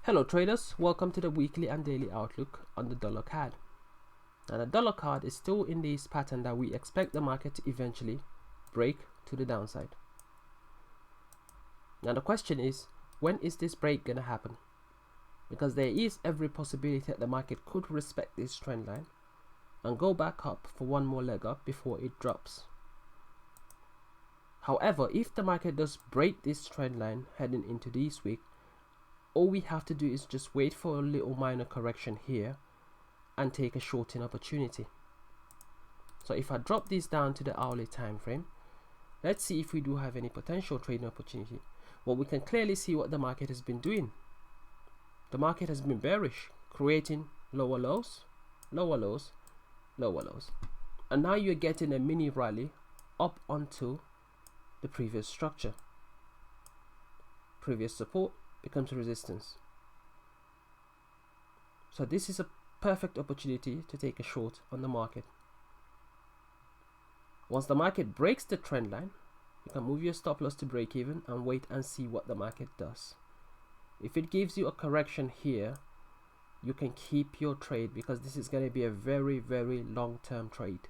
Hello traders, welcome to the weekly and daily outlook on the dollar CAD. Now the dollar CAD is still in this pattern that we expect the market to eventually break to the downside. Now the question is, when is this break going to happen? Because there is every possibility that the market could respect this trend line and go back up for one more leg up before it drops. However, if the market does break this trend line heading into this week, all we have to do is just wait for a little minor correction here and take a shorting opportunity. So if I drop this down to the hourly time frame, let's see if we do have any potential trading opportunity. Well, we can clearly see what the market has been doing. The market has been bearish, creating lower lows, lower lows, lower lows. And now you're getting a mini rally up onto the previous structure. Previous support becomes resistance. So this is a perfect opportunity to take a short on the market. Once the market breaks the trend line, you can move your stop loss to break even and wait and see what the market does. If it gives you a correction here, you can keep your trade because this is going to be a very long-term trade.